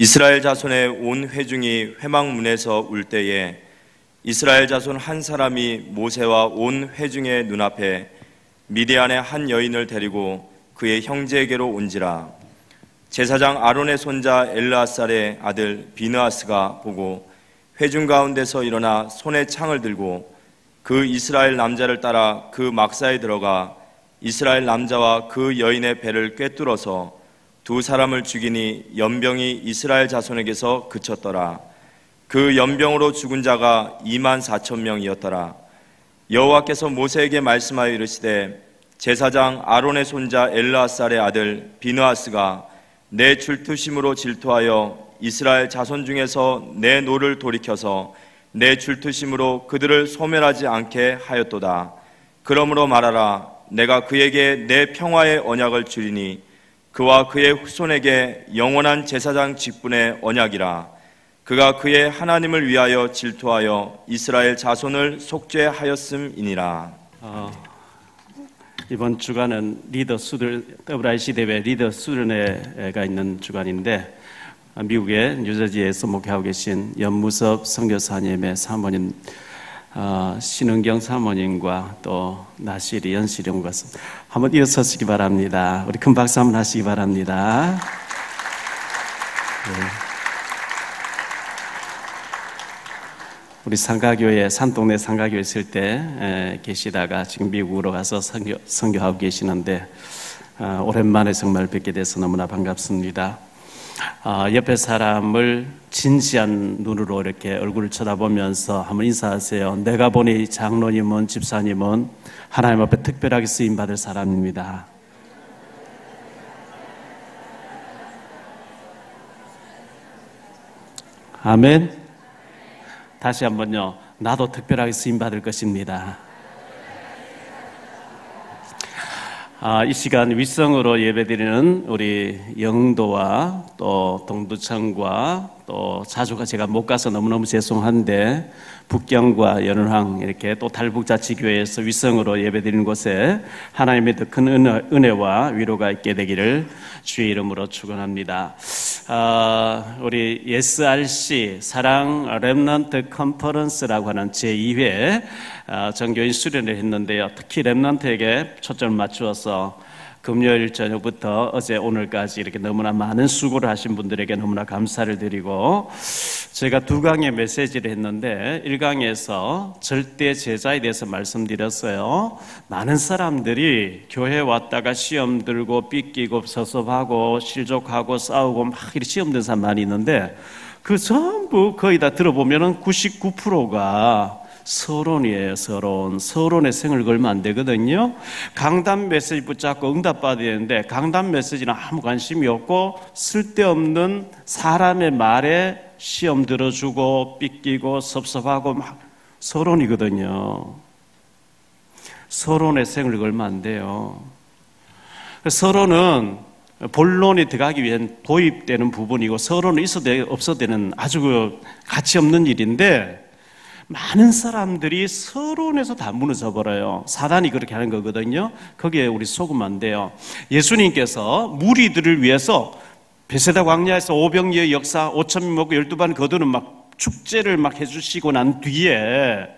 이스라엘 자손의 온 회중이 회막문에서 울 때에 이스라엘 자손 한 사람이 모세와 온 회중의 눈앞에 미디안의 한 여인을 데리고 그의 형제에게로 온지라. 제사장 아론의 손자 엘르아살의 아들 비느하스가 보고 회중 가운데서 일어나 손에 창을 들고 그 이스라엘 남자를 따라 그 막사에 들어가 이스라엘 남자와 그 여인의 배를 꿰뚫어서 두 사람을 죽이니 연병이 이스라엘 자손에게서 그쳤더라. 그 연병으로 죽은 자가 24,000명이었더라. 여호와께서 모세에게 말씀하여 이르시되 제사장 아론의 손자 엘르아살의 아들 비느하스가 내 줄투심으로 질투하여 이스라엘 자손 중에서 내 노를 돌이켜서 내 줄투심으로 그들을 소멸하지 않게 하였도다. 그러므로 말하라. 내가 그에게 내 평화의 언약을 주리니 그와 그의 후손에게 영원한 제사장 직분의 언약이라. 그가 그의 하나님을 위하여 질투하여 이스라엘 자손을 속죄하였음이니라. 이번 주간은 리더 수련, WIC 대회 리더 수련회가 있는 주간인데 미국의 뉴저지에서 목회하고 계신 연무섭 선교사님의 사모님 신은경 사모님과 또 나시리 연실이 온 것 같습니다. 한번 일어서시기 바랍니다. 우리 큰 박수 한번 하시기 바랍니다. 네. 우리 상가교회 산동네 상가교회 있을 때 계시다가 지금 미국으로 가서 선교하고 계시는데 오랜만에 정말 뵙게 돼서 너무나 반갑습니다. 옆에 사람을 진지한 눈으로 이렇게 얼굴을 쳐다보면서 한번 인사하세요. 내가 보니 장로님은 집사님은 하나님 앞에 특별하게 쓰임받을 사람입니다. 아멘. 다시 한번요. 나도 특별하게 쓰임받을 것입니다. 이 시간 윗성으로 예배드리는 우리 영도와 또 동두천과 또 자주가 제가 못 가서 너무너무 죄송한데 북경과 연흥항 이렇게 또 달북자치교회에서 윗성으로 예배드리는 곳에 하나님의 더 큰 은혜와 위로가 있게 되기를 주의 이름으로 축원합니다. 우리 SRC 사랑 렘넌트 컨퍼런스라고 하는 제2회 전교인 수련을 했는데요. 특히 렘넌트에게 초점을 맞추어서 금요일 저녁부터 어제 오늘까지 이렇게 너무나 많은 수고를 하신 분들에게 너무나 감사를 드리고 제가 2강의 메시지를 했는데 1강에서 절대 제자에 대해서 말씀드렸어요. 많은 사람들이 교회 왔다가 시험 들고 삐끼고 섭섭하고 실족하고 싸우고 막 이렇게 시험 든 사람 많이 있는데 그 전부 거의 다 들어보면은 99%가 서론이에요. 서론에 생을 걸면 안 되거든요. 강단 메시지 붙잡고 응답받아야 되는데 강단 메시지는 아무 관심이 없고 쓸데없는 사람의 말에 시험 들어주고 삐끼고 섭섭하고 막 서론이거든요. 서론에 생을 걸면 안 돼요. 서론은 본론이 들어가기 위한 도입되는 부분이고 서론은 있어도 없어도 되는 아주 가치 없는 일인데 많은 사람들이 서론에서 다 무너져 버려요. 사단이 그렇게 하는 거거든요. 거기에 우리 속으면 안 돼요. 예수님께서 무리들을 위해서 베세다 광야에서 오병이의 역사 5,000명 먹고 12반 거두는 막 축제를 막 해주시고 난 뒤에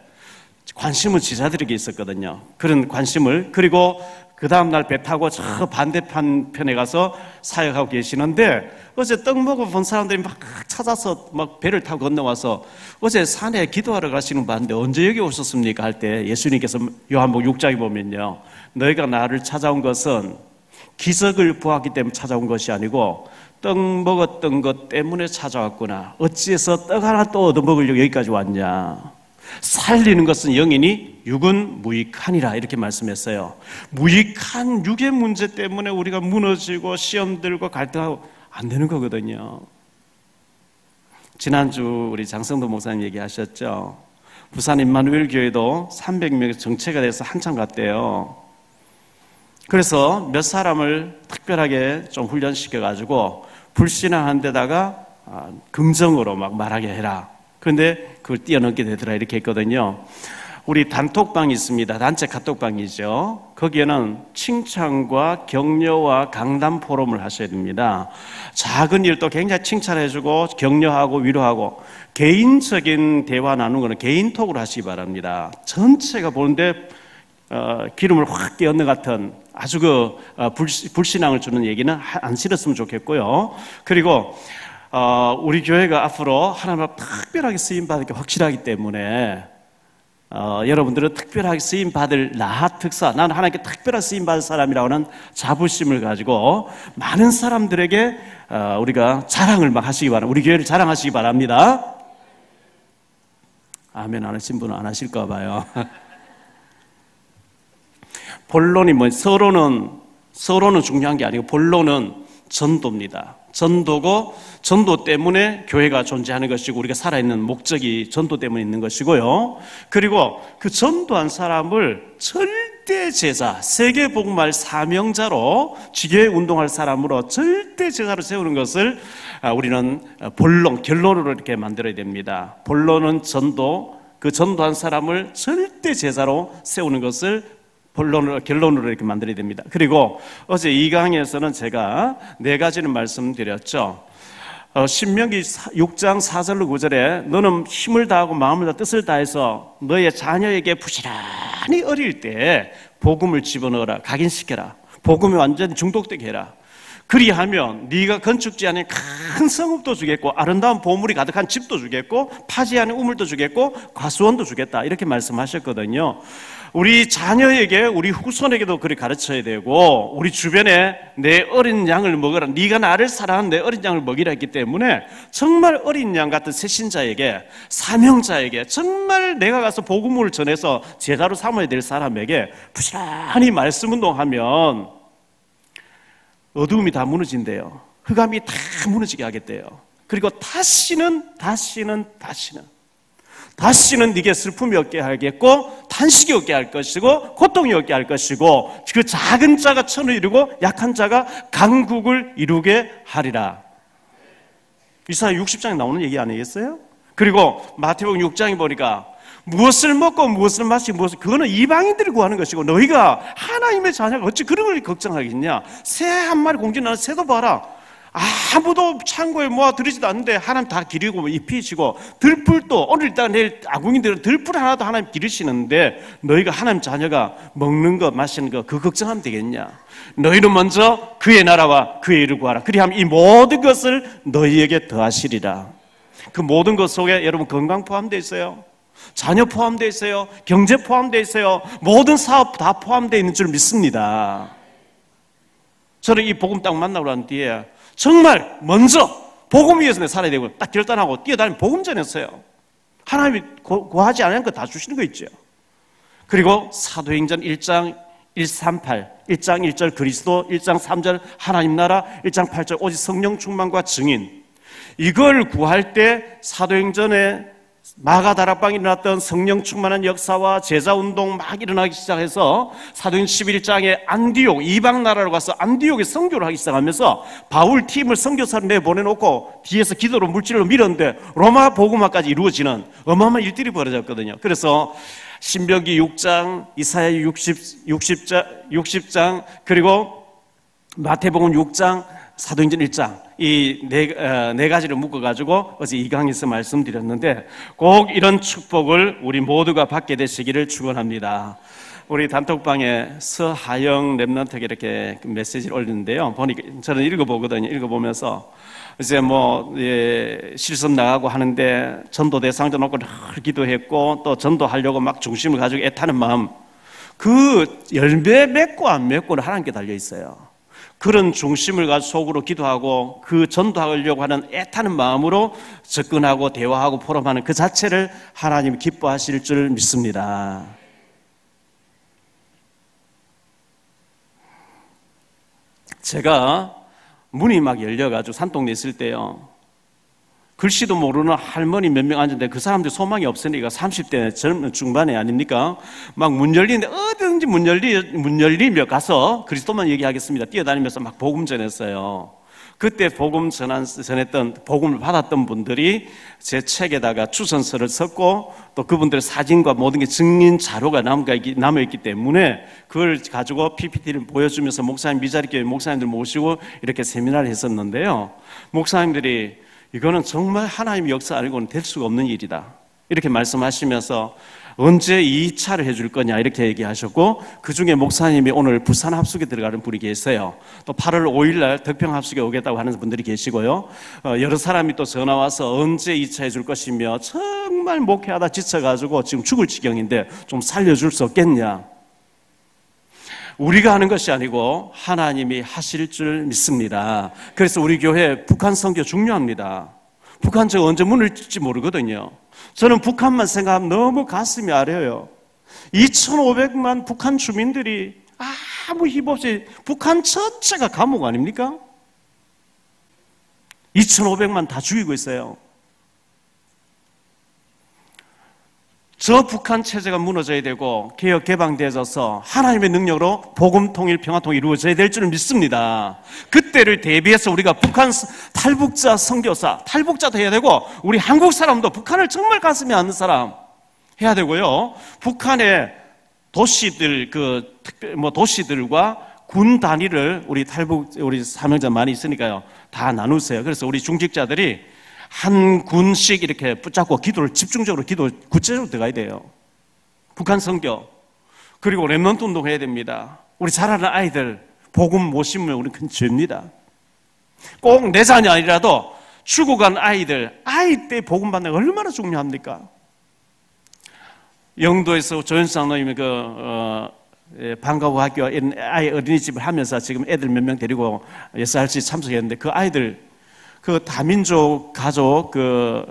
관심은 제자들에게 있었거든요. 그런 관심을 그리고 그 다음날 배 타고 저 반대편에 가서 사역하고 계시는데 어제 떡 먹어본 사람들이 막 찾아서 막 배를 타고 건너와서 어제 산에 기도하러 가시는 분 봤는데 언제 여기 오셨습니까? 할 때 예수님께서 요한복음 6장에 보면요. 너희가 나를 찾아온 것은 기적을 보았기 때문에 찾아온 것이 아니고 떡 먹었던 것 때문에 찾아왔구나. 어찌해서 떡 하나 또 얻어먹으려고 여기까지 왔냐. 살리는 것은 영이니 육은 무익하니라 이렇게 말씀했어요. 무익한 육의 문제 때문에 우리가 무너지고 시험 들고 갈등하고 안 되는 거거든요. 지난주 우리 장성도 목사님 얘기하셨죠. 부산 임마누엘 교회도 300명의 정체가 돼서 한참 갔대요. 그래서 몇 사람을 특별하게 좀 훈련시켜가지고 불신앙한 데다가 긍정으로 막 말하게 해라. 그런데 그걸 뛰어넘게 되더라 이렇게 했거든요. 우리 단톡방이 있습니다. 단체 카톡방이죠. 거기에는 칭찬과 격려와 강단 포럼을 하셔야 됩니다. 작은 일도 굉장히 칭찬해주고 격려하고 위로하고, 개인적인 대화 나누는 거는 개인톡으로 하시기 바랍니다. 전체가 보는데 기름을 확 끼얹는 같은 아주 불신앙을 주는 얘기는 안 실었으면 좋겠고요. 그리고 우리 교회가 앞으로 하나님 앞에 특별하게 쓰임받을 게 확실하기 때문에 여러분들은 특별하게 쓰임받을 특사, 나는 하나님께 특별하게 쓰임받을 사람이라고 하는 자부심을 가지고 많은 사람들에게 우리가 자랑을 막 하시기 바랍니다. 우리 교회를 자랑하시기 바랍니다. 아멘 안 하신 분은 안 하실까 봐요. 본론이 서로는 중요한 게 아니고 본론은 전도입니다. 전도고, 전도 때문에 교회가 존재하는 것이고 우리가 살아있는 목적이 전도 때문에 있는 것이고요. 그리고 그 전도한 사람을 절대 제자, 세계복음할 사명자로, 지교회 운동할 사람으로 절대 제자로 세우는 것을 우리는 결론으로 이렇게 만들어야 됩니다. 본론은 전도, 그 전도한 사람을 절대 제자로 세우는 것을 결론으로 이렇게 만들어야 됩니다. 그리고 어제 이 강의에서는 제가 4가지를 말씀드렸죠. 신명기 6장 4절로 9절에 너는 힘을 다하고 마음을 다 뜻을 다해서 너의 자녀에게 부지런히 어릴 때 복음을 집어넣어라. 각인시켜라. 복음에 완전히 중독되게 해라. 그리하면 네가 건축지 안에 큰 성읍도 주겠고 아름다운 보물이 가득한 집도 주겠고 파지 않은 우물도 주겠고 과수원도 주겠다. 이렇게 말씀하셨거든요. 우리 자녀에게, 우리 후손에게도 그렇게 가르쳐야 되고, 우리 주변에 내 어린 양을 먹으라, 네가 나를 사랑하는 내 어린 양을 먹이라 했기 때문에 정말 어린 양 같은 새신자에게, 사명자에게, 정말 내가 가서 복음을 전해서 제자로 삼아야 될 사람에게 부지런히 말씀 운동하면 어두움이 다 무너진대요. 흑암이 다 무너지게 하겠대요. 그리고 다시는 네게 슬픔이 없게 하겠고 탄식이 없게 할 것이고 고통이 없게 할 것이고 그 작은 자가 천을 이루고 약한 자가 강국을 이루게 하리라. 이사야 60장에 나오는 얘기 아니겠어요? 그리고 마태복음 6장에 보니까 무엇을 먹고 무엇을 마시고 그거는 이방인들이 구하는 것이고 너희가 하나님의 자녀가 어찌 그런 걸 걱정하겠냐. 새 한 마리 공진하는 새도 봐라. 아무도 창고에 모아들이지도 않는데 하나님 다 기르고 입히시고, 들풀도 오늘 일단 내일 아궁이들은 들풀 하나도 하나님 기르시는데 너희가 하나님 자녀가 먹는 거 마시는 거 그 걱정하면 되겠냐. 너희는 먼저 그의 나라와 그의 일을 구하라. 그리하면 이 모든 것을 너희에게 더하시리라. 그 모든 것 속에 여러분 건강 포함되어 있어요. 자녀 포함되어 있어요. 경제 포함되어 있어요. 모든 사업 다 포함되어 있는 줄 믿습니다. 저는 이 복음 딱 만나고 난 뒤에 정말 먼저 복음 위해서 내가 살아야 되고 딱 결단하고 뛰어다니면 복음 전했어요. 하나님이 구하지 않은 거 다 주시는 거 있죠. 그리고 사도행전 1장 138, 1장 1절 그리스도, 1장 3절 하나님 나라, 1장 8절 오직 성령 충만과 증인. 이걸 구할 때 사도행전에 마가다락방에 일어났던 성령 충만한 역사와 제자운동 막 일어나기 시작해서 사도행전 11장에 안디옥, 이방 나라로 가서 안디옥에 선교를 하기 시작하면서 바울 팀을 선교사를 내보내놓고 뒤에서 기도로 물질로 밀었는데 로마 복음화까지 이루어지는 어마어마한 일들이 벌어졌거든요. 그래서 신명기 6장, 이사야 60장 그리고 마태복음 6장, 사도행전 1장 이 네 가지를 묶어가지고 어제 이 강의에서 말씀드렸는데 꼭 이런 축복을 우리 모두가 받게 되시기를 축원합니다. 우리 단톡방에 서하영 랩런트에게 이렇게 메시지를 올리는데요. 보니까 저는 읽어보거든요. 읽어보면서 이제 실습 나가고 하는데 전도 대상자 놓고 늘 기도했고 또 전도하려고 막 중심을 가지고 애타는 마음, 그 열매 맺고 안 맺고는 하나님께 달려 있어요. 그런 중심을 가지고 속으로 기도하고 그 전도하려고 하는 애타는 마음으로 접근하고 대화하고 포럼하는 그 자체를 하나님 기뻐하실 줄 믿습니다. 제가 문이 막 열려가지고 산동네 있을 때요, 글씨도 모르는 할머니 몇 명 앉았는데 그 사람들 소망이 없으니까 30대 젊은 중반에 아닙니까? 막 문 열리는데 어디든지 문 열리며 가서 그리스도만 얘기하겠습니다. 뛰어다니면서 막 복음 전했어요. 그때 복음 전했던 복음을 받았던 분들이 제 책에다가 추천서를 썼고 또 그분들의 사진과 모든 게 증인 자료가 남아있기 때문에 그걸 가지고 PPT를 보여주면서 목사님, 미자리교회 목사님들 모시고 이렇게 세미나를 했었는데요. 목사님들이 이거는 정말 하나님의 역사 아니고는 될 수가 없는 일이다, 이렇게 말씀하시면서 언제 2차를 해줄 거냐 이렇게 얘기하셨고, 그 중에 목사님이 오늘 부산 합숙에 들어가는 분이 계세요. 또 8월 5일 날 덕평 합숙에 오겠다고 하는 분들이 계시고요. 여러 사람이 또 전화 와서 언제 2차 해줄 것이며 정말 목회하다 지쳐가지고 지금 죽을 지경인데 좀 살려줄 수 없겠냐. 우리가 하는 것이 아니고 하나님이 하실 줄 믿습니다. 그래서 우리 교회 북한 선교 중요합니다. 북한 저 언제 문을 뜰지 모르거든요. 저는 북한만 생각하면 너무 가슴이 아려요. 2,500만 북한 주민들이 아무 힘없이, 북한 전체가 감옥 아닙니까? 2,500만 다 죽이고 있어요. 저 북한 체제가 무너져야 되고 개혁 개방되어져서 하나님의 능력으로 복음 통일, 평화 통일이 이루어져야 될 줄 믿습니다. 그때를 대비해서 우리가 북한 탈북자 선교사, 탈북자도 해야 되고 우리 한국 사람도 북한을 정말 가슴에 안는 사람 해야 되고요. 북한의 도시들, 도시들과 군 단위를 우리 사명자 많이 있으니까요, 다 나누세요. 그래서 우리 중직자들이 한 군씩 이렇게 붙잡고 기도를 집중적으로 구체적으로 들어가야 돼요. 북한 선교, 그리고 렘넌트 운동 해야 됩니다. 우리 자라는 아이들 복음 못 심으면 우리는 큰 죄입니다. 꼭 내 자녀 아니라도 죽어간 아이들, 아이 때 복음 받는 게 얼마나 중요합니까? 영도에서 조현수 장로님이 방과후 학교 아이 어린이집을 하면서 지금 애들 몇 명 데리고 SRC 참석했는데, 그 아이들, 그 다민족 가족,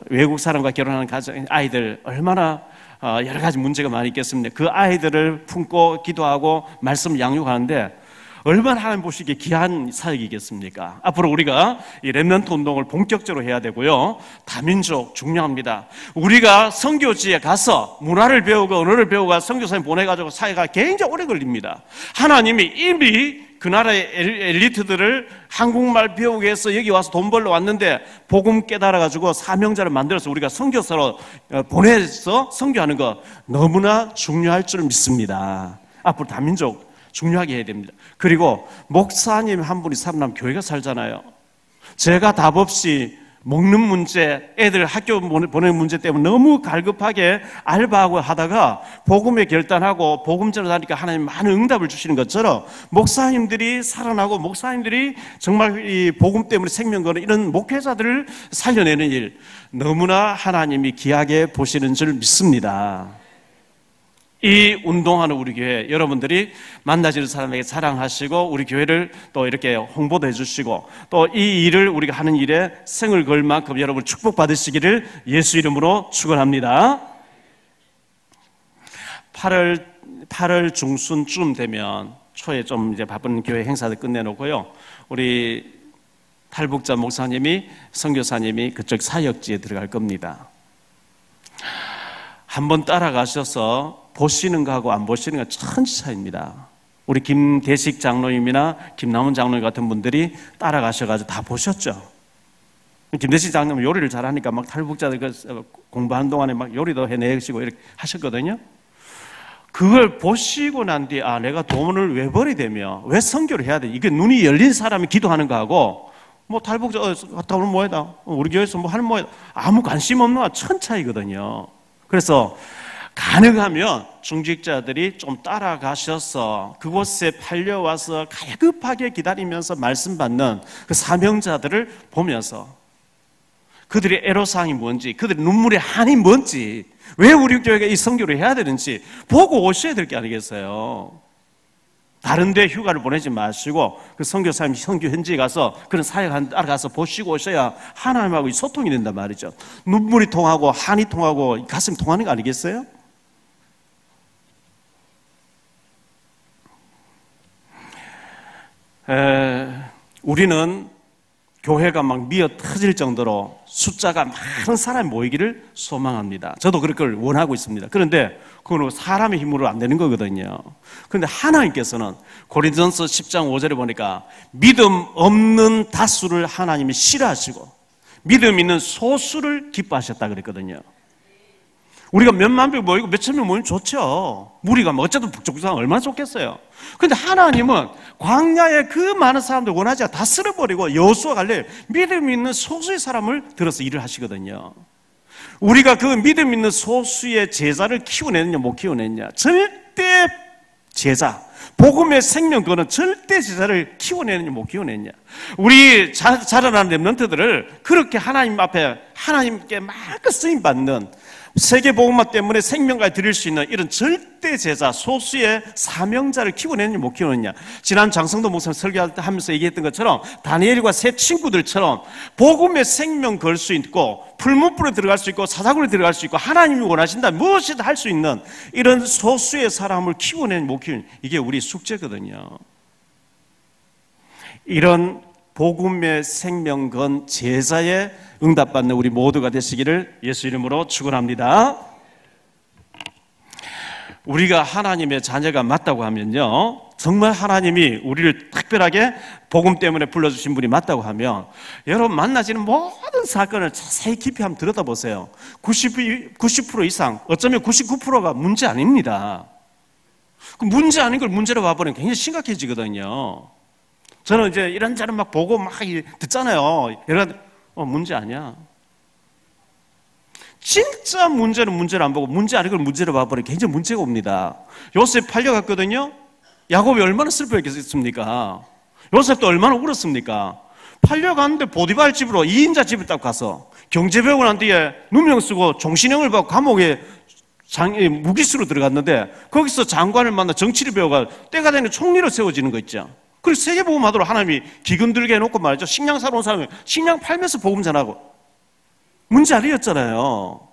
외국 사람과 결혼하는 가족, 아이들 얼마나 여러 가지 문제가 많이 있겠습니까? 그 아이들을 품고 기도하고 말씀 양육하는데 얼마나 하나님 보시기에 귀한 사역이겠습니까? 앞으로 우리가 이 렘넌트 운동을 본격적으로 해야 되고요. 다민족 중요합니다. 우리가 선교지에 가서 문화를 배우고 언어를 배우고 선교사님 보내가지고 사회가 굉장히 오래 걸립니다. 하나님이 이미 그 나라의 엘리트들을 한국말 배우기 위해서 여기 와서 돈 벌러 왔는데 복음 깨달아가지고 사명자를 만들어서 우리가 선교사로 보내서 선교하는 거 너무나 중요할 줄 믿습니다. 앞으로 다민족 중요하게 해야 됩니다. 그리고 목사님 한 분이 살아나면 교회가 살잖아요. 제가 답 없이 먹는 문제, 애들 학교 보내는 문제 때문에 너무 갈급하게 알바하고 하다가 복음에 결단하고 복음 전하니까 하나님 많은 응답을 주시는 것처럼 목사님들이 살아나고 목사님들이 정말 이 복음 때문에 생명 거는 이런 목회자들을 살려내는 일, 너무나 하나님이 귀하게 보시는 줄 믿습니다. 이 운동하는 우리 교회 여러분들이 만나지는 사람에게 자랑하시고 우리 교회를 또 이렇게 홍보도 해주시고 또 이 일을 우리가 하는 일에 생을 걸 만큼 여러분 축복받으시기를 예수 이름으로 축원합니다. 8월 중순쯤 되면 초에 좀 이제 바쁜 교회 행사들 끝내놓고요, 우리 탈북자 목사님이, 선교사님이 그쪽 사역지에 들어갈 겁니다. 한번 따라가셔서 보시는 거하고 안 보시는 거 천지 차이입니다. 우리 김대식 장로님이나 김남훈 장로님 같은 분들이 따라가셔가지고 다 보셨죠. 김대식 장로님 요리를 잘하니까 막 탈북자들 공부하는 동안에 막 요리도 해내시고 이렇게 하셨거든요. 그걸 보시고 난 뒤에 내가 돈을 왜 버리되며 왜 선교를 해야 돼, 이게 눈이 열린 사람이 기도하는 거하고 탈북자 갔다 오면 뭐해다, 우리 교회에서 하는 뭐해다, 아무 관심 없는 거와 천 차이거든요. 그래서 가능하면 중직자들이 좀 따라가셔서 그곳에 팔려와서 갈급하게 기다리면서 말씀 받는 그 사명자들을 보면서 그들의 애로사항이 뭔지, 그들의 눈물의 한이 뭔지, 왜 우리 교회가 이 선교를 해야 되는지 보고 오셔야 될 게 아니겠어요. 다른 데 휴가를 보내지 마시고 그 선교사님 선교 현지에 가서 그런 사역 따라가서 보시고 오셔야 하나님하고 소통이 된단 말이죠. 눈물이 통하고 한이 통하고 가슴이 통하는 거 아니겠어요? 우리는 교회가 막 미어 터질 정도로 숫자가 많은 사람이 모이기를 소망합니다. 저도 그걸 원하고 있습니다. 그런데 그건 사람의 힘으로 안 되는 거거든요. 그런데 하나님께서는 고린도전서 10장 5절에 보니까 믿음 없는 다수를 하나님이 싫어하시고 믿음 있는 소수를 기뻐하셨다 그랬거든요. 우리가 몇만 명 모이고 몇천 명 모이면 좋죠. 무리가 뭐 어쨌든 북쪽부상 얼마나 좋겠어요. 그런데 하나님은 광야에 그 많은 사람들 원하지 않아 다 쓸어버리고 여호수아 갈렙 믿음 있는 소수의 사람을 들어서 일을 하시거든요. 우리가 그 믿음 있는 소수의 제자를 키워내느냐 못 키워내느냐. 절대 제자, 복음의 생명 그거는 절대 제자를 키워내느냐 못 키워내느냐. 우리 자라나는 렘넌트들을 그렇게 하나님 앞에 하나님께 막 쓰임받는 세계복음화 때문에 생명까지 드릴 수 있는 이런 절대 제자, 소수의 사명자를 키워내느냐 못 키워내느냐. 지난 장성도 목사님 설교하면서 얘기했던 것처럼 다니엘과 세 친구들처럼 복음의 생명 걸 수 있고 풀무불에 들어갈 수 있고 사자굴에 들어갈 수 있고 하나님이 원하신다 무엇이든 할 수 있는 이런 소수의 사람을 키워내느냐 못 키워내느냐. 이게 우리 숙제거든요. 이런 복음의 생명 건 제자의 응답받는 우리 모두가 되시기를 예수 이름으로 축원합니다. 우리가 하나님의 자녀가 맞다고 하면요, 정말 하나님이 우리를 특별하게 복음 때문에 불러주신 분이 맞다고 하면 여러분 만나지는 모든 사건을 자세히 깊이 한번 들여다보세요. 90% 이상, 어쩌면 99%가 문제 아닙니다. 그 문제 아닌 걸 문제로 봐버리면 굉장히 심각해지거든요. 저는 이제 이런저런 막 보고 막 듣잖아요. 문제 아니야. 진짜 문제는 문제를 안 보고 문제 아닌 걸 문제로 봐버리면 굉장히 문제가 옵니다. 요셉 팔려갔거든요. 야곱이 얼마나 슬퍼했겠습니까? 요셉도 얼마나 울었습니까? 팔려갔는데 보디발 집으로 2인자 집을 딱 가서 경제배우고 난 뒤에 누명 쓰고 종신형을 받고 감옥에 무기수로 들어갔는데 거기서 장관을 만나 정치를 배워가 때가 되는 총리로 세워지는 거 있죠. 그리고 세계복음하도록 하나님이 기금 들게 해놓고 말이죠. 식량 사러 온 사람이 식량 팔면서 복음 전하고 문제 아니었잖아요.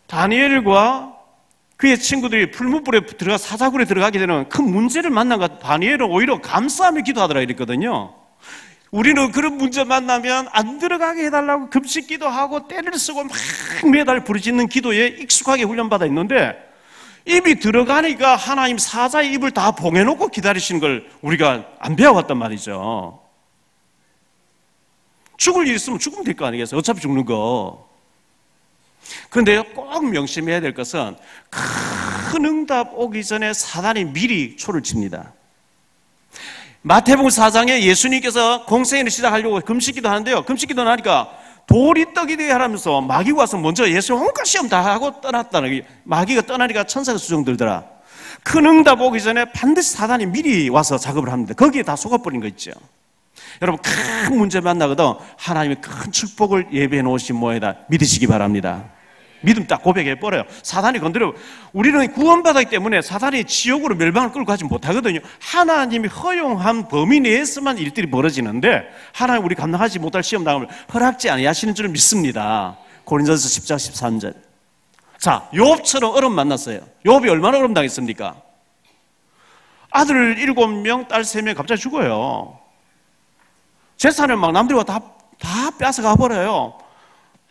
다니엘과 그의 친구들이 풀무불에 들어가 사자굴에 들어가게 되는 큰 문제를 만난 것 다니엘은 오히려 감사하며 기도하더라 이랬거든요. 우리는 그런 문제 만나면 안 들어가게 해달라고 급식 기도하고 때를 쓰고 막 매달 부르짖는 기도에 익숙하게 훈련받아 있는데 입이 들어가니까 하나님 사자의 입을 다 봉해놓고 기다리시는 걸 우리가 안 배워왔단 말이죠. 죽을 일 있으면 죽으면 될 거 아니겠어요? 어차피 죽는 거. 그런데 꼭 명심해야 될 것은 큰 응답 오기 전에 사단이 미리 초를 칩니다. 마태복음 4장에 예수님께서 공생애를 시작하려고 금식기도 하는데요. 금식기도 하니까 돌이 떡이 되게 하라면서 마귀가 와서 먼저 예수 온갖 시험 다 하고 떠났다는, 마귀가 떠나니까 천사가 수종들더라. 큰 응답 오기 전에 반드시 사단이 미리 와서 작업을 합니다. 거기에 다 속아버린 거 있죠. 여러분 큰 문제 만나거든 하나님의 큰 축복을 예배해 놓으신 모양이다 믿으시기 바랍니다. 믿음 딱 고백해버려요. 사단이 건드려. 우리는 구원받았기 때문에 사단이 지옥으로 멸망을 끌고 가지 못하거든요. 하나님이 허용한 범위 내에서만 일들이 벌어지는데 하나님 우리 감당하지 못할 시험 당함을 허락지 아니하시는 줄 믿습니다. 고린도전서 10장 13절. 자, 욥처럼 어려움 만났어요. 욥이 얼마나 어려움 당했습니까? 아들 7명, 딸 3명 갑자기 죽어요. 재산을 막 남들과 다 뺏어가 버려요.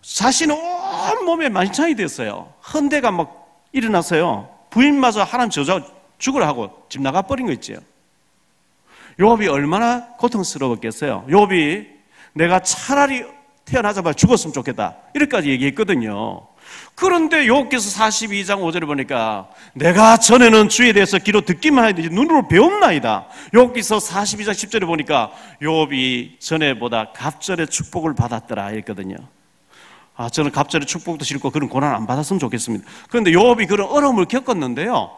자신은 온몸에 만신창이 됐어요. 헌대가 막 일어났어요. 부인마저 하나님 저주하고 죽으라 하고 집 나가버린 거 있죠. 욥이 얼마나 고통스러웠겠어요. 욥이 내가 차라리 태어나자마자 죽었으면 좋겠다 이렇게까지 얘기했거든요. 그런데 욥기서 42장 5절에 보니까 내가 전에는 주에 대해서 귀로 듣기만 하였는지 눈으로 배웠나이다. 욥기서 42장 10절에 보니까 욥이 전에보다 갑절의 축복을 받았더라 했거든요. 저는 갑절의 축복도 싫고 그런 고난 안 받았으면 좋겠습니다. 그런데 욥이 그런 어려움을 겪었는데요,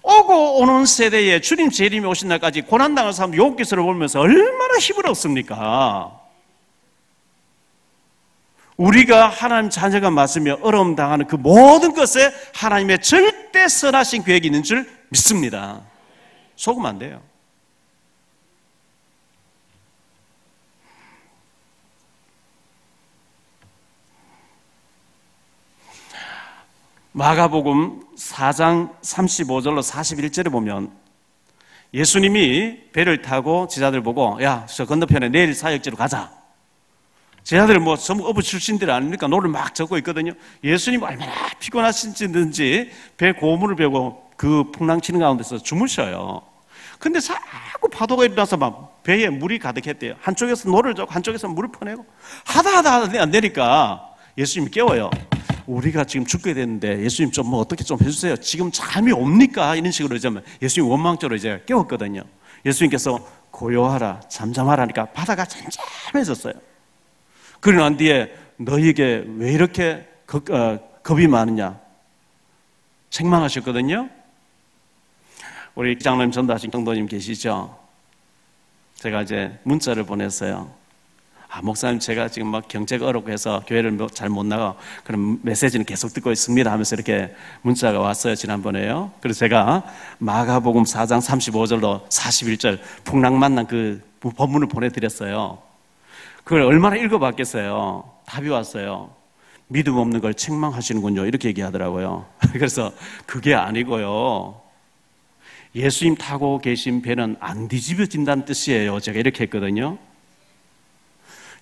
오고 오는 세대에 주님 재림이 오신 날까지 고난당한 사람 욥기서를 보면서 얼마나 힘을 얻습니까? 우리가 하나님 자녀가 맞으며 어려움 당하는 그 모든 것에 하나님의 절대 선하신 계획이 있는 줄 믿습니다. 속으면 안 돼요. 마가복음 4장 35절로 41절에 보면 예수님이 배를 타고 제자들 보고 야, 저 건너편에 내일 사역지로 가자. 제자들 뭐 전부 어부 출신들 아닙니까? 노를 막 적고 있거든요. 예수님 얼마나 피곤하신지 배 고문을 배우고 그 풍랑 치는 가운데서 주무셔요. 근데 자꾸 파도가 일어나서 막 배에 물이 가득했대요. 한쪽에서 노를 젓고 한쪽에서 물을 퍼내고 하다 안 되니까 예수님이 깨워요. 우리가 지금 죽게 됐는데 예수님 좀 뭐 어떻게 좀 해주세요. 지금 잠이 옵니까? 이런 식으로 이제 예수님 원망적으로 이제 깨웠거든요. 예수님께서 고요하라, 잠잠하라 하니까 바다가 잠잠해졌어요. 그러고 난 뒤에 너희에게 왜 이렇게 겁이 많으냐? 책망하셨거든요. 우리 장로님 전도하신 성도님 계시죠? 제가 이제 문자를 보냈어요. 목사님 제가 지금 막 경제가 어렵고 해서 교회를 잘 못 나가. 그럼 메시지는 계속 듣고 있습니다 하면서 이렇게 문자가 왔어요. 지난번에요. 그래서 제가 마가복음 4장 35절로 41절 풍랑 만난 그 본문을 보내드렸어요. 그걸 얼마나 읽어봤겠어요. 답이 왔어요. 믿음 없는 걸 책망하시는군요. 이렇게 얘기하더라고요. 그래서 그게 아니고요. 예수님 타고 계신 배는 안 뒤집어진다는 뜻이에요. 제가 이렇게 했거든요.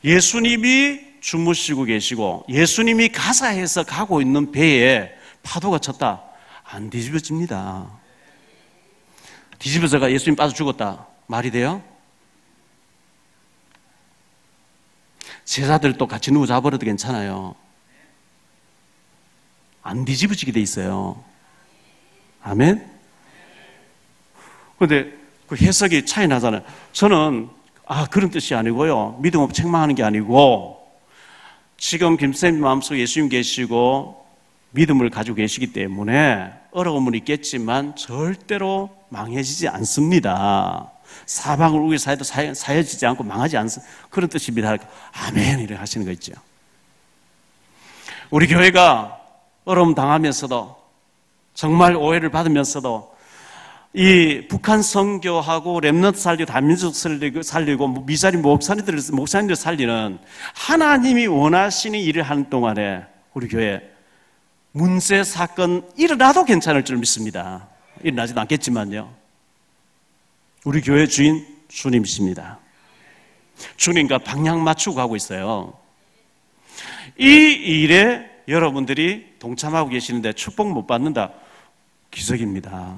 예수님이 주무시고 계시고 예수님이 가사해서 가고 있는 배에 파도가 쳤다. 안 뒤집어집니다. 뒤집어져가 예수님 빠져 죽었다. 말이 돼요? 제자들도 같이 누워 자버려도 괜찮아요. 안 뒤집어지게 돼 있어요. 아멘? 그런데 그 해석이 차이 나잖아요. 저는 그런 뜻이 아니고요. 믿음 없이 책망하는 게 아니고 지금 김쌤 마음속에 예수님 계시고 믿음을 가지고 계시기 때문에 어려움은 있겠지만 절대로 망해지지 않습니다. 사방을 우리 사회도 사여지지 않고 망하지 않습니다. 그런 뜻입니다. 아멘 이렇게 하시는 거 있죠. 우리 교회가 어려움 당하면서도 정말 오해를 받으면서도 이 북한 선교하고 렘넌트 살리고 다민족 살리고 미자리 목사님들 살리는 하나님이 원하시는 일을 하는 동안에 우리 교회 문제 사건 일어나도 괜찮을 줄 믿습니다. 일어나지도 않겠지만요. 우리 교회 주인 주님이십니다. 주님과 방향 맞추고 가고 있어요. 이 일에 여러분들이 동참하고 계시는데 축복 못 받는다. 기적입니다.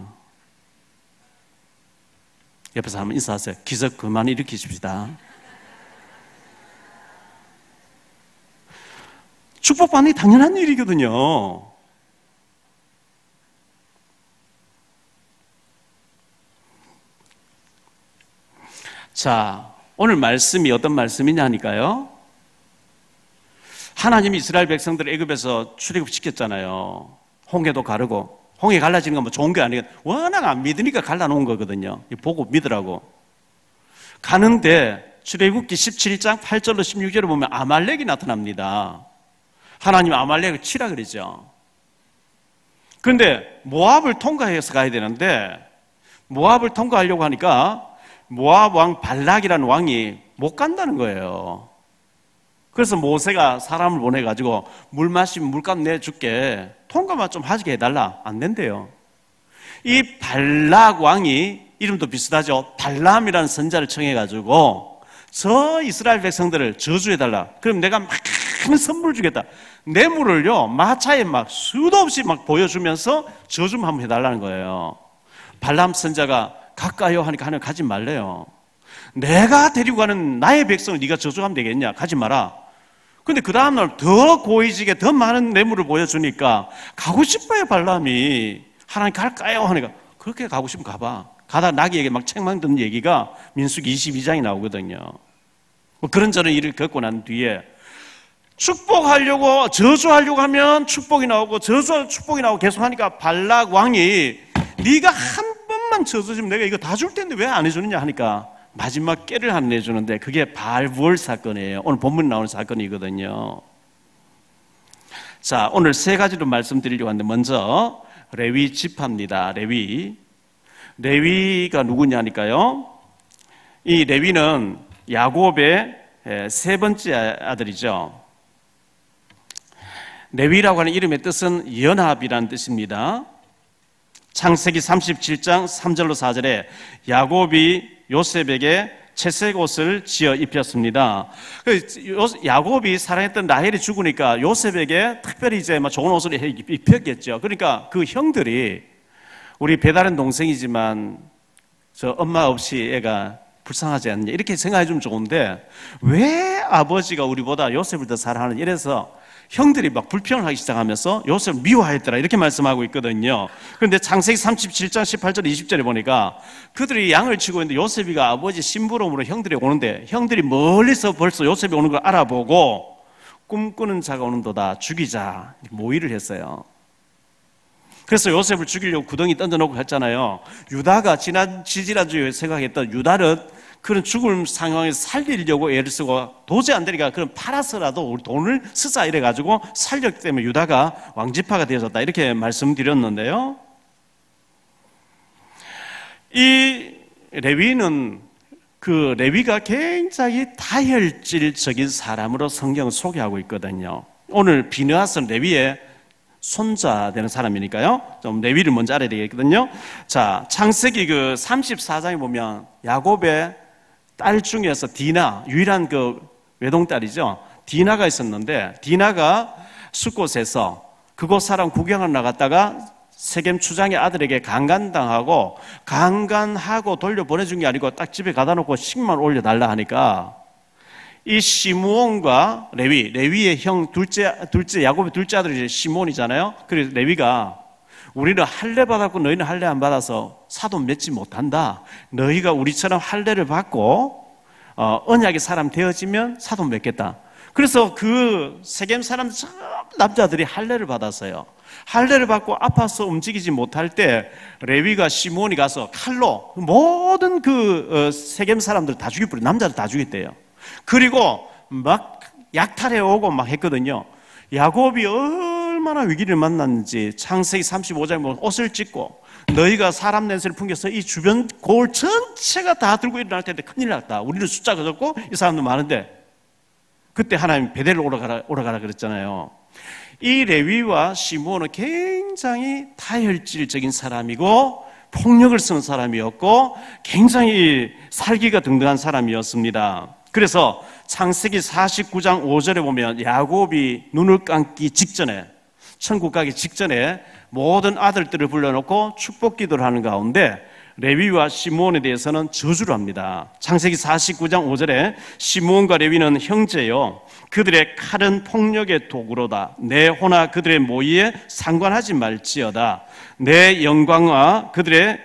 옆에서 한번 인사하세요. 기적 그만 일으키십시다. 축복받는 게 당연한 일이거든요. 자, 오늘 말씀이 어떤 말씀이냐니까요. 하나님이 이스라엘 백성들을 애굽에서 출애굽시켰잖아요. 홍해도 가르고. 홍해 갈라지는 건 뭐 좋은 게 아니고 워낙 안 믿으니까 갈라놓은 거거든요. 보고 믿으라고. 가는데 출애굽기 17장 8절로 16절을 보면 아말렉이 나타납니다. 하나님 아말렉을 치라 그러죠. 그런데 모압을 통과해서 가야 되는데 모압을 통과하려고 하니까 모압 왕 발락이라는 왕이 못 간다는 거예요. 그래서 모세가 사람을 보내가지고 물 마시면 물값 내줄게. 통과만 좀 하게 해달라. 안 된대요. 이 발락 왕이 이름도 비슷하죠. 발람이라는 선자를 청해가지고 저 이스라엘 백성들을 저주해달라. 그럼 내가 많은 선물 주겠다. 뇌물을요 마차에 막 수도 없이 막 보여주면서 저 좀 한번 해달라는 거예요. 발람 선자가 가까이요 하니까 하나님 가지 말래요. 내가 데리고 가는 나의 백성을 네가 저주하면 되겠냐? 가지 마라. 근데 그 다음날 더 고의지게 더 많은 뇌물을 보여주니까 가고 싶어요. 발람이. 하나님 갈까요? 하니까 그렇게 가고 싶으면 가봐. 가다 나귀에게 막 책망 듣는 얘기가 민수기 22장이 나오거든요. 그런저런 일을 겪고 난 뒤에 축복하려고 저주하려고 하면 축복이 나오고 저주하려고 축복이 나오고 계속 하니까 발락 왕이 네가 한 번만 저주하면 내가 이거 다 줄 텐데 왜 안 해주느냐 하니까 마지막 깨를 안 내주는데 그게 발부월 사건이에요. 오늘 본문에 나오는 사건이거든요. 자, 오늘 세 가지로 말씀드리려고 하는데 먼저 레위 지파입니다. 레위가 누구냐니까요. 이 레위는 야곱의 세 번째 아들이죠. 레위라고 하는 이름의 뜻은 연합이라는 뜻입니다. 창세기 37장 3절로 4절에 야곱이 요셉에게 채색 옷을 지어 입혔습니다. 야곱이 사랑했던 라헬이 죽으니까 요셉에게 특별히 이제 좋은 옷을 입혔겠죠. 그러니까 그 형들이 우리 배다른 동생이지만 저 엄마 없이 애가 불쌍하지 않냐 이렇게 생각해 주면 좋은데 왜 아버지가 우리보다 요셉을 더 사랑하는 이래서 형들이 막 불평을 하기 시작하면서 요셉을 미워했더라 이렇게 말씀하고 있거든요. 그런데 창세기 37장 18절 20절에 보니까 그들이 양을 치고 있는데 요셉이가 아버지 심부름으로 형들이 오는데 형들이 멀리서 벌써 요셉이 오는 걸 알아보고 꿈꾸는 자가 오는도다 죽이자 모의를 했어요. 그래서 요셉을 죽이려고 구덩이 던져놓고 했잖아요. 유다가 지지난주에 생각했던 유다는 그런 죽을 상황에서 살리려고 애를 쓰고 도저히 안 되니까 그럼 팔아서라도 우리 돈을 쓰자 이래가지고 살렸기 때문에 유다가 왕지파가 되어졌다 이렇게 말씀드렸는데요. 이 레위는 그 레위가 굉장히 다혈질적인 사람으로 성경을 소개하고 있거든요. 오늘 비느하스는 레위의 손자 되는 사람이니까요. 좀 레위를 먼저 알아야 되겠거든요. 자, 창세기 그 34장에 보면 야곱의 딸 중에서 디나, 유일한 그 외동딸이죠. 디나가 있었는데 디나가 숫곳에서 그곳 사람 구경을 나갔다가 세겜 추장의 아들에게 강간당하고 강간하고 돌려보내준 게 아니고 딱 집에 가다 놓고 식만 올려달라 하니까 이 시므온과 레위의 형 둘째 야곱의 둘째 아들이 시므온이잖아요. 그래서 레위가 우리는 할례 받았고 너희는 할례 안 받아서 사돈 맺지 못한다. 너희가 우리처럼 할례를 받고 언약의 사람 되어지면 사돈 맺겠다. 그래서 그 세겜 사람 남자들이 할례를 받았어요. 할례를 받고 아파서 움직이지 못할 때 레위가 시므온이 가서 칼로 모든 그 세겜 사람들 다 죽여버려. 남자들 다 죽였대요. 그리고 막 약탈해 오고 막 했거든요. 야곱이 얼마나 위기를 만났는지 창세기 35장에 보면 옷을 찢고 너희가 사람 냄새를 풍겨서 이 주변 고을 전체가 다 들고 일어날 텐데 큰일 났다. 우리는 숫자가 적고 이 사람도 많은데 그때 하나님 베델로 오라가라 그랬잖아요. 이 레위와 시므온은 굉장히 다혈질적인 사람이고 폭력을 쓰는 사람이었고 굉장히 살기가 등등한 사람이었습니다. 그래서 창세기 49장 5절에 보면 야곱이 눈을 감기 직전에 천국 가기 직전에 모든 아들들을 불러놓고 축복 기도를 하는 가운데 레위와 시므온에 대해서는 저주를 합니다. 창세기 49장 5절에 시므온과 레위는 형제요 그들의 칼은 폭력의 도구로다. 내 호나 그들의 모의에 상관하지 말지어다. 내 영광과 그들의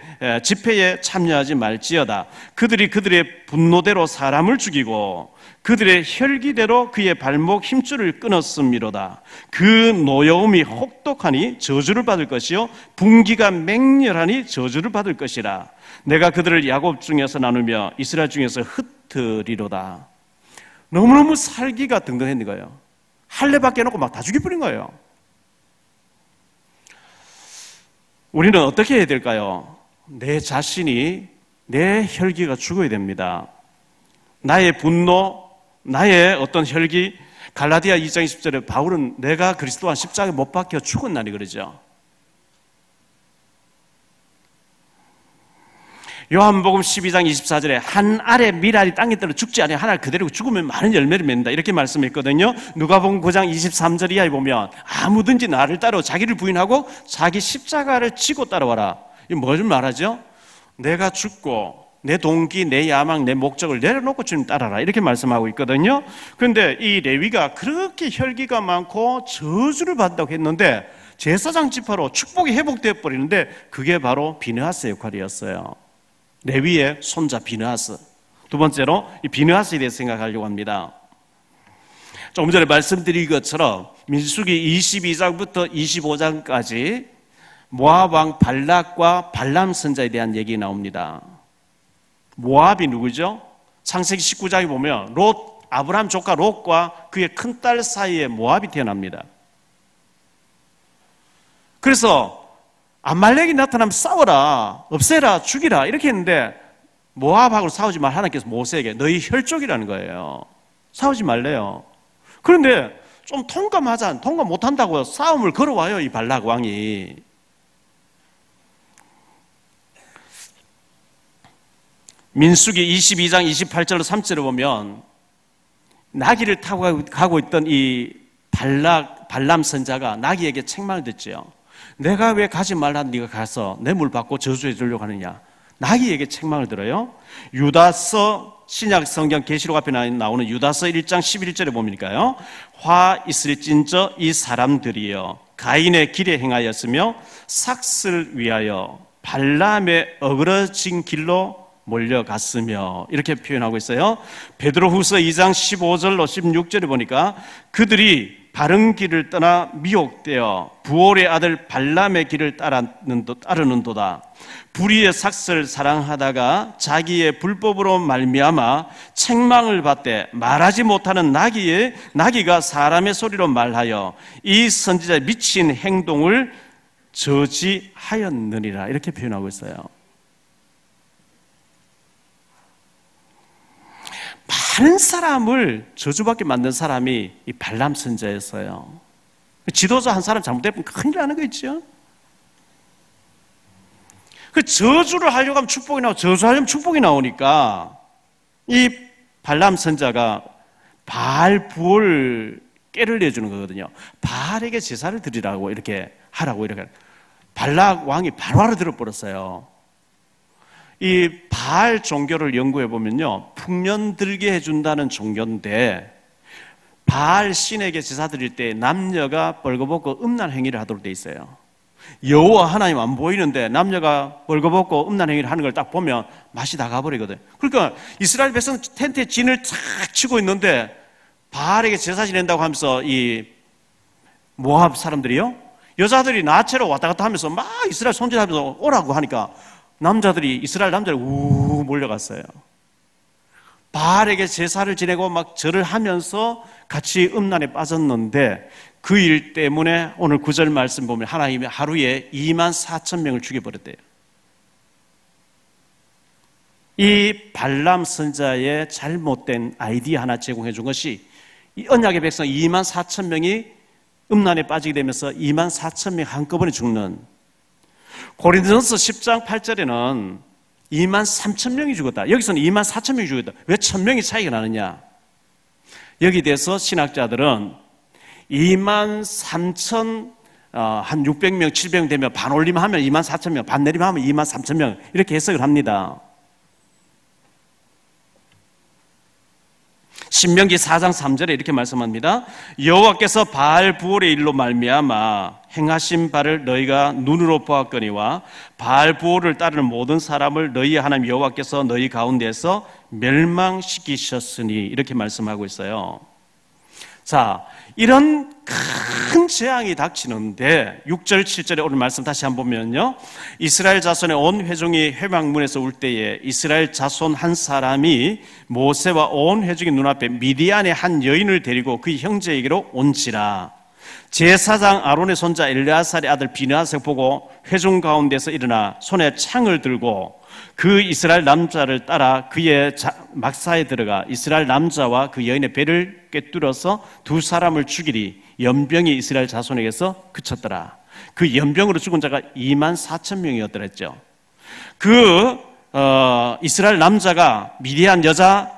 집회에 참여하지 말지어다. 그들이 그들의 분노대로 사람을 죽이고 그들의 혈기대로 그의 발목 힘줄을 끊었음이로다. 그 노여움이 혹독하니 저주를 받을 것이요 분기가 맹렬하니 저주를 받을 것이라. 내가 그들을 야곱 중에서 나누며 이스라엘 중에서 흩으리로다. 너무너무 살기가 등등했는 거예요. 할례밖에 해놓고 막 다 죽여버린 거예요. 우리는 어떻게 해야 될까요? 내 자신이 내 혈기가 죽어야 됩니다. 나의 분노, 나의 어떤 혈기, 갈라디아 2장 20절에 바울은 내가 그리스도와 십자가에 못 박혀 죽었나니 그러죠. 요한복음 12장 24절에 한 알의 밀알이 땅에 떨어 죽지 않아요. 한 알 그대로 죽으면 많은 열매를 맺는다 이렇게 말씀했거든요. 누가복음 9장 23절 이하에 보면 아무든지 나를 따라 자기를 부인하고 자기 십자가를 지고 따라와라. 이게 뭘 말하죠? 내가 죽고 내 동기, 내 야망, 내 목적을 내려놓고 주님 따라라 이렇게 말씀하고 있거든요. 그런데 이 레위가 그렇게 혈기가 많고 저주를 받는다고 했는데 제사장 지파로 축복이 회복되어 버리는데 그게 바로 비느하스의 역할이었어요. 레위의 손자 비느하스. 두 번째로 이 비느하스에 대해서 생각하려고 합니다. 조금 전에 말씀드린 것처럼 민수기 22장부터 25장까지 모압 왕 발락과 발람 선자에 대한 얘기 나옵니다. 모압이 누구죠? 창세기 19장에 보면 아브라함 조카 롯과 그의 큰딸 사이에 모압이 태어납니다. 그래서 아말렉이 나타나면 싸워라, 없애라, 죽이라 이렇게 했는데 모압하고 싸우지 말 하나님께서 모세에게 너희 혈족이라는 거예요. 싸우지 말래요. 그런데 좀 통감 못한다고 싸움을 걸어와요 이 발락 왕이. 민수기 22장 28절로 3절을 보면 나귀를 타고 가고 있던 이 발람 선자가 나귀에게 책망을 듣지요. 내가 왜 가지 말라는 네가 가서 내 물 받고 저주해 주려고 하느냐. 나귀에게 책망을 들어요. 유다서 신약 성경 계시록 앞에 나오는 유다서 1장 11절에 보니까요. 화 있을진저 이 사람들이여 가인의 길에 행하였으며 삭슬 위하여 발람의 어그러진 길로 몰려갔으며 이렇게 표현하고 있어요. 베드로후서 2장 15절로 16절에 보니까 그들이 바른 길을 떠나 미혹되어 부올의 아들 발람의 길을 따르는도다. 불의의 삭슬 사랑하다가 자기의 불법으로 말미암아 책망을 받되 말하지 못하는 나귀가 사람의 소리로 말하여 이 선지자의 미친 행동을 저지하였느니라 이렇게 표현하고 있어요. 많은 사람을 저주받게 만든 사람이 이 발람 선자였어요. 지도자 한 사람 잘못되면 큰일 나는 거 있죠. 그 저주를 하려고 하면 축복이 나오고 저주하려면 축복이 나오니까 이 발람 선자가 바알 부올 깨를 내주는 거거든요. 바알에게 제사를 드리라고 이렇게 하라고 이렇게 발락 왕이 바로 알아들어버렸어요. 이 바알 종교를 연구해 보면요, 풍년 들게 해준다는 종교인데 바알 신에게 제사 드릴 때 남녀가 벌거벗고 음란 행위를 하도록 돼 있어요. 여호와 하나님 안 보이는데 남녀가 벌거벗고 음란 행위를 하는 걸 딱 보면 맛이 다 가버리거든. 그러니까 이스라엘 백성 텐트에 진을 착 치고 있는데 바알에게 제사 지낸다고 하면서 이 모압 사람들이요, 여자들이 나체로 왔다 갔다 하면서 막 이스라엘 손질하면서 오라고 하니까 남자들이 이스라엘 남자들이 우 몰려갔어요. 바알에게 제사를 지내고 막 절을 하면서 같이 음란에 빠졌는데 그 일 때문에 오늘 9절 말씀 보면 하나님이 하루에 24,000명을 죽여버렸대요. 이 발람 선자의 잘못된 아이디어 하나 제공해 준 것이 이 언약의 백성 24,000명이 음란에 빠지게 되면서 24,000명 한꺼번에 죽는, 고린도전서 10장 8절에는 23,000명이 죽었다. 여기서는 24,000명이 죽었다. 왜 1,000명이 차이가 나느냐? 여기 대해서 신학자들은 23,000, 한 600명, 700명 되면 반 올리면 하면 24,000명, 반 내리면 하면 23,000명 이렇게 해석을 합니다. 신명기 4장 3절에 이렇게 말씀합니다. 여호와께서 바알 부올의 일로 말미암아 행하신 바를 너희가 눈으로 보았거니와 바알 부올을 따르는 모든 사람을 너희 하나님 여호와께서 너희 가운데서 멸망시키셨으니 이렇게 말씀하고 있어요. 자, 이런 큰 재앙이 닥치는데 6절 7절에 오늘 말씀 다시 한번 보면요, 이스라엘 자손의 온 회중이 회막문에서 울 때에 이스라엘 자손 한 사람이 모세와 온 회중의 눈앞에 미디안의 한 여인을 데리고 그 형제에게로 온지라. 제사장 아론의 손자 엘르아살의 아들 비느하스가 보고 회중 가운데서 일어나 손에 창을 들고 그 이스라엘 남자를 따라 그의 막사에 들어가 이스라엘 남자와 그 여인의 배를 꿰뚫어서 두 사람을 죽이리. 연병이 이스라엘 자손에게서 그쳤더라. 그 연병으로 죽은 자가 24,000명이었더라 했죠. 이스라엘 남자가 미디안 여자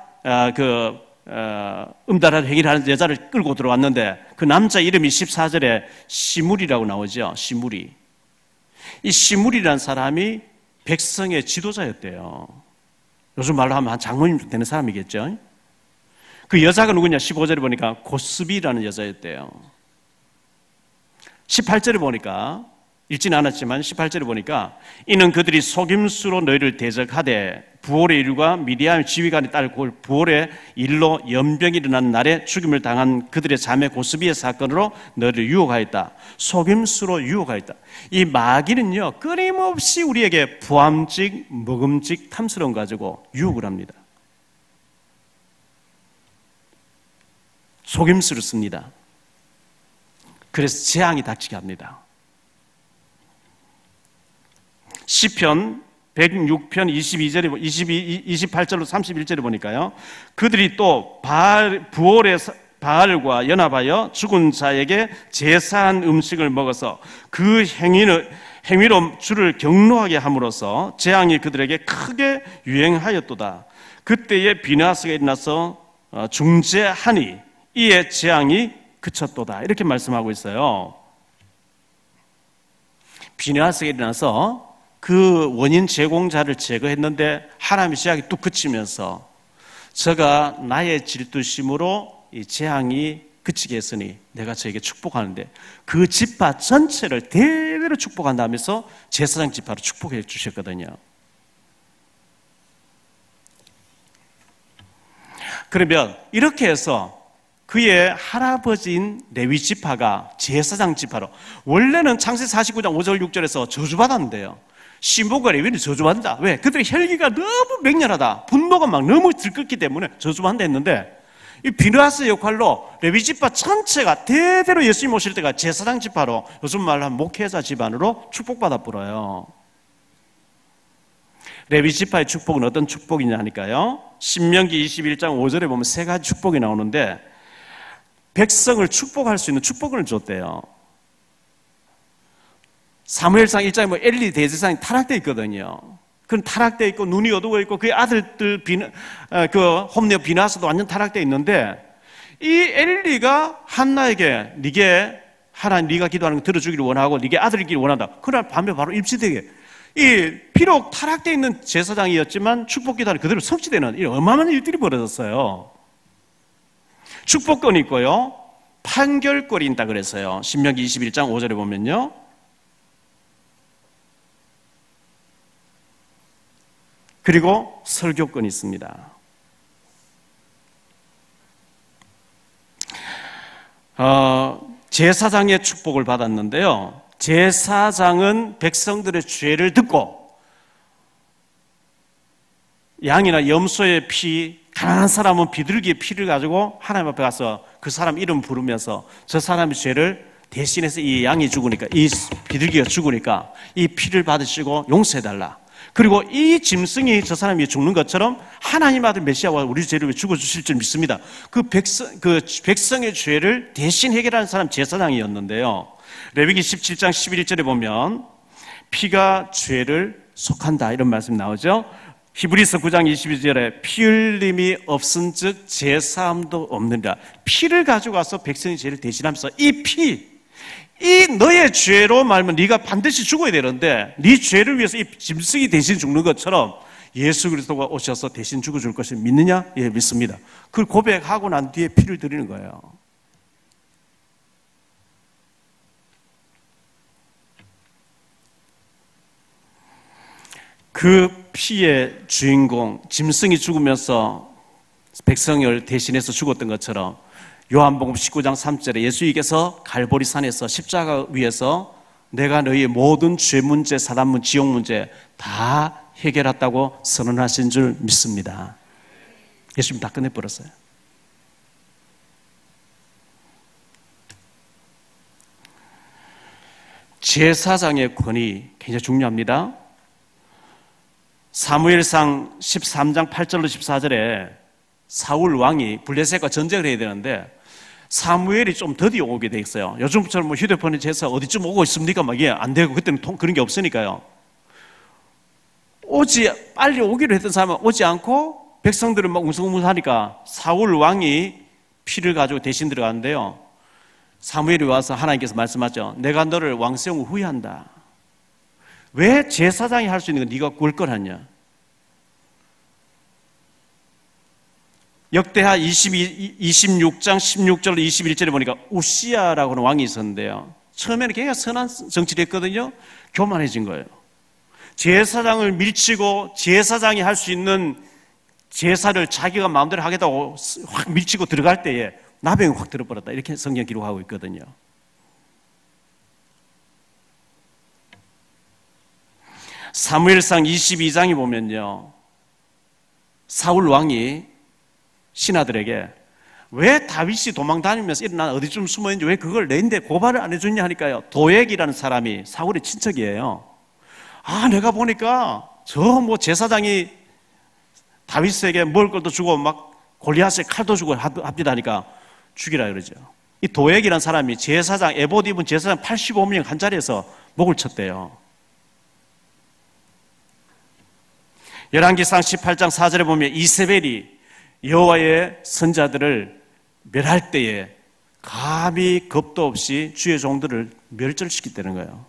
음란한 행위를 하는 여자를 끌고 들어왔는데 그 남자 이름이 14절에 시므리라고 나오죠. 시므리. 이 시므리라는 사람이 백성의 지도자였대요. 요즘 말로 하면 한 장로님 되는 사람이겠죠. 그 여자가 누구냐? 15절에 보니까 고스비라는 여자였대요. 18절에 보니까 읽지는 않았지만 18절에 보니까 이는 그들이 속임수로 너희를 대적하되 부올의 일과 미디안 지휘관이 딸 부올의 일로 연병이 일어난 날에 죽임을 당한 그들의 자매 고스비의 사건으로 너희를 유혹하였다. 속임수로 유혹하였다. 이 마귀는요, 끊임없이 우리에게 부함직, 먹음직, 탐스러움 가지고 유혹을 합니다. 속임수를 씁니다. 그래서 재앙이 닥치게 합니다. 시편 106편 22절에 28절로 31절에 보니까요, 그들이 또 부올의 바알과 연합하여 죽은 자에게 제사한 음식을 먹어서 그 행위로 주를 경노하게 함으로써 재앙이 그들에게 크게 유행하였도다. 그때에 비나스가 일어나서 중재하니 이에 재앙이 그쳤도다. 이렇게 말씀하고 있어요. 비나스가 일어나서 그 원인 제공자를 제거했는데 하나님의 재앙이 뚝 그치면서 저가 나의 질투심으로 이 재앙이 그치게 했으니 내가 저에게 축복하는데 그 지파 전체를 대대로 축복한다면서 제사장 지파로 축복해 주셨거든요. 그러면 이렇게 해서 그의 할아버지인 레위 지파가 제사장 지파로, 원래는 창세기 49장 5절 6절에서 저주받았는데요. 시므온과 레위는 저주받는다. 왜? 그들의 혈기가 너무 맹렬하다. 분노가 막 너무 들끓기 때문에 저주받는다 했는데, 이 비느하스 역할로 레위 지파 전체가 대대로 예수님 오실 때가 제사장 지파로, 요즘 말로 하면 목회자 집안으로 축복받아 불어요. 레위 지파의 축복은 어떤 축복이냐 하니까요, 신명기 21장 5절에 보면 세 가지 축복이 나오는데 백성을 축복할 수 있는 축복을 줬대요. 사무엘상 1장에 뭐 엘리 대제사장이 타락되어 있거든요. 그건 타락되어 있고 눈이 어두워 있고 그의 아들들 홈리와 비나스도 완전 타락되어 있는데, 이 엘리가 한나에게 네게 하나님 네가 기도하는 거 들어주기를 원하고 네게 아들이기를 원한다. 그날 밤에 바로 입시되게, 이 비록 타락되어 있는 제사장이었지만 축복 기도는 그대로 성취되는 이 어마어마한 일들이 벌어졌어요. 축복권이 있고요, 판결권이 있다 그랬어요. 신명기 21장 5절에 보면요, 그리고 설교권이 있습니다. 제사장의 축복을 받았는데요, 제사장은 백성들의 죄를 듣고 양이나 염소의 피, 가난한 사람은 비둘기의 피를 가지고 하나님 앞에 가서 그 사람 이름 부르면서 저 사람의 죄를 대신해서 이 양이 죽으니까, 이 비둘기가 죽으니까 이 피를 받으시고 용서해달라. 그리고 이 짐승이 저 사람이 죽는 것처럼 하나님 아들 메시아와 우리 죄를 죽어주실 줄 믿습니다. 그 백성의 죄를 대신 해결하는 사람 제사장이었는데요, 레위기 17장 11절에 보면 피가 죄를 속한다 이런 말씀이 나오죠. 히브리서 9장 22절에 피 흘림이 없은 즉 제사함도 없느니라. 피를 가지고 와서 백성의 죄를 대신하면서 이 피, 이 너의 죄로 말면 네가 반드시 죽어야 되는데 네 죄를 위해서 이 짐승이 대신 죽는 것처럼 예수 그리스도가 오셔서 대신 죽어줄 것을 믿느냐? 예, 믿습니다. 그걸 고백하고 난 뒤에 피를 드리는 거예요. 그 피의 주인공 짐승이 죽으면서 백성을 대신해서 죽었던 것처럼 요한복음 19장 3절에 예수님께서 갈보리 산에서 십자가 위에서 내가 너희의 모든 죄 문제, 사단 문제, 지옥 문제 다 해결했다고 선언하신 줄 믿습니다. 예수님 다 끝내버렸어요. 제사장의 권위 굉장히 중요합니다. 사무엘상 13장 8절로 14절에 사울 왕이 블레셋과 전쟁을 해야 되는데 사무엘이 좀 더디 오게 돼 있어요. 요즘처럼 뭐 휴대폰에 제사 어디쯤 오고 있습니까? 막 이게 안 되고, 그때는 그런 게 없으니까요. 빨리 오기로 했던 사람은 오지 않고 백성들은 막 웅성웅성하니까 사울 왕이 피를 가지고 대신 들어가는데요, 사무엘이 와서 하나님께서 말씀하죠. 내가 너를 왕세운 후 후회한다. 왜 제사장이 할 수 있는 건 네가 꿀꺽하냐? 역대하 26장 16절 21절에 보니까 우시야라고 하는 왕이 있었는데요, 처음에는 굉장히 선한 정치를 했거든요. 교만해진 거예요. 제사장을 밀치고 제사장이 할 수 있는 제사를 자기가 마음대로 하겠다고 확 밀치고 들어갈 때에 나병이 확 들어버렸다. 이렇게 성경 기록하고 있거든요. 사무엘상 22장에 보면요, 사울 왕이 신하들에게 왜 다윗이 도망 다니면서 일어나 어디쯤 숨어 있는지 왜 그걸 내인데 고발을 안 해줬냐 하니까요, 도액이라는 사람이 사울의 친척이에요. 내가 보니까 저 뭐 제사장이 다윗에게 먹을 것도 주고 막 골리앗에 칼도 주고 합니다 하니까 죽이라 그러죠. 이 도액이라는 사람이 제사장, 에봇 입은 제사장 85명 한 자리에서 목을 쳤대요. 열왕기상 18장 4절에 보면 이세벨이 여호와의 선자들을 멸할 때에 감히 겁도 없이 주의 종들을 멸절시켰다는 거예요.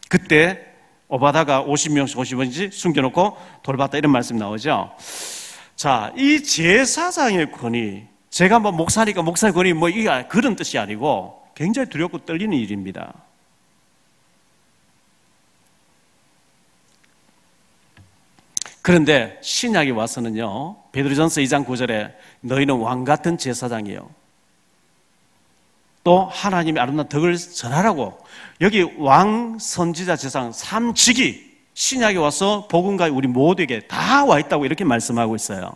그때 오바다가 50명씩 50원씩 숨겨놓고 돌봤다 이런 말씀 나오죠. 자, 이 제사장의 권위, 제가 뭐 목사니까 목사의 권위 뭐 이게 그런 뜻이 아니고 굉장히 두렵고 떨리는 일입니다. 그런데 신약에 와서는요, 베드로전서 2장 9절에 너희는 왕같은 제사장이에요. 또 하나님의 아름다운 덕을 전하라고, 여기 왕, 선지자, 제사장 3직이 신약에 와서 복음가에 우리 모두에게 다 와 있다고 이렇게 말씀하고 있어요.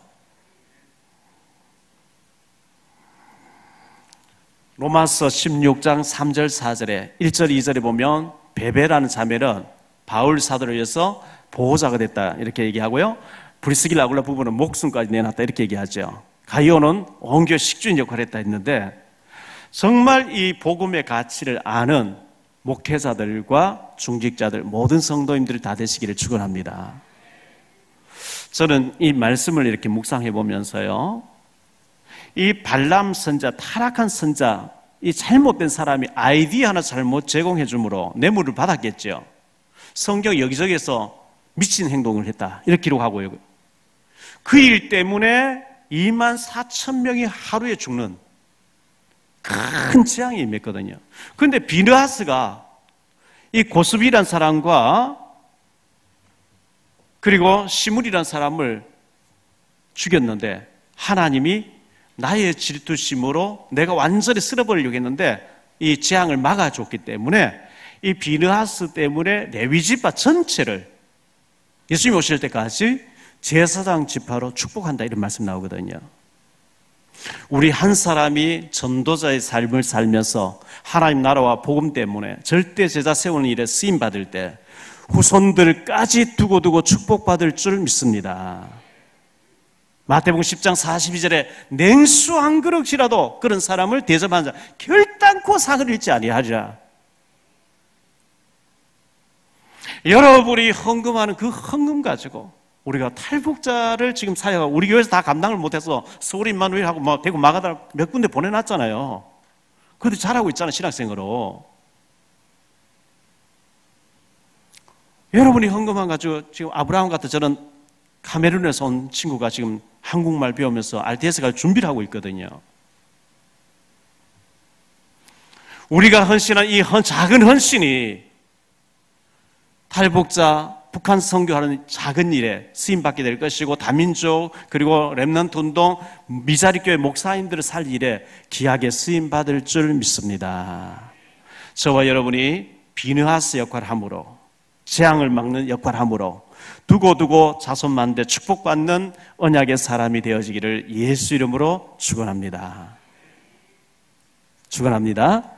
로마서 16장 3절 4절에 1절 2절에 보면 베베라는 자매는 바울 사도를 위해서 보호자가 됐다 이렇게 얘기하고요, 브리스길라 아굴라 부부는 목숨까지 내놨다 이렇게 얘기하죠. 가이오는 온교회 식주인 역할을 했다 했는데, 정말 이 복음의 가치를 아는 목회자들과 중직자들, 모든 성도님들이 다 되시기를 축원합니다. 저는 이 말씀을 이렇게 묵상해 보면서요, 이 발람 선자, 타락한 선자, 이 잘못된 사람이 아이디어 하나 잘못 제공해 주므로 뇌물을 받았겠죠. 성경 여기저기에서 미친 행동을 했다 이렇게 기록하고요. 그 일 때문에 24,000명이 하루에 죽는 큰 재앙이 임했거든요. 그런데 비느하스가 이 고스비란 사람과 그리고 시물이란 사람을 죽였는데, 하나님이 나의 질투심으로 내가 완전히 쓸어버리려고 했는데 이 재앙을 막아줬기 때문에 이 비느하스 때문에 레위 지파 전체를 예수님이 오실 때까지 제사장 지파로 축복한다 이런 말씀 나오거든요. 우리 한 사람이 전도자의 삶을 살면서 하나님 나라와 복음 때문에 절대 제자 세우는 일에 쓰임받을 때 후손들까지 두고두고 축복받을 줄 믿습니다. 마태복음 10장 42절에 냉수 한 그릇이라도 그런 사람을 대접하는 자 결단코 상을 잃지 아니하리라. 여러분이 헌금하는 그 헌금 가지고 우리가 탈북자를 지금 사역하고, 우리 교회에서 다 감당을 못해서 서울 임마누엘하고 막 대구 마가다 몇 군데 보내놨잖아요. 그래도 잘하고 있잖아요, 신학생으로. 여러분이 헌금한 가지고 지금 아브라함 같은 저는 카메룬에서 온 친구가 지금 한국말 배우면서 RTS 갈 준비를 하고 있거든요. 우리가 헌신한 이 작은 헌신이 탈북자, 북한 선교하는 작은 일에 쓰임받게 될 것이고, 다민족 그리고 렘넌트 운동, 미자리교회 목사님들을 살 일에 귀하게 쓰임받을 줄 믿습니다. 저와 여러분이 비느하스 역할을 함으로, 재앙을 막는 역할을 함으로 두고두고 자손 만대 축복받는 언약의 사람이 되어지기를 예수 이름으로 축원합니다. 축원합니다.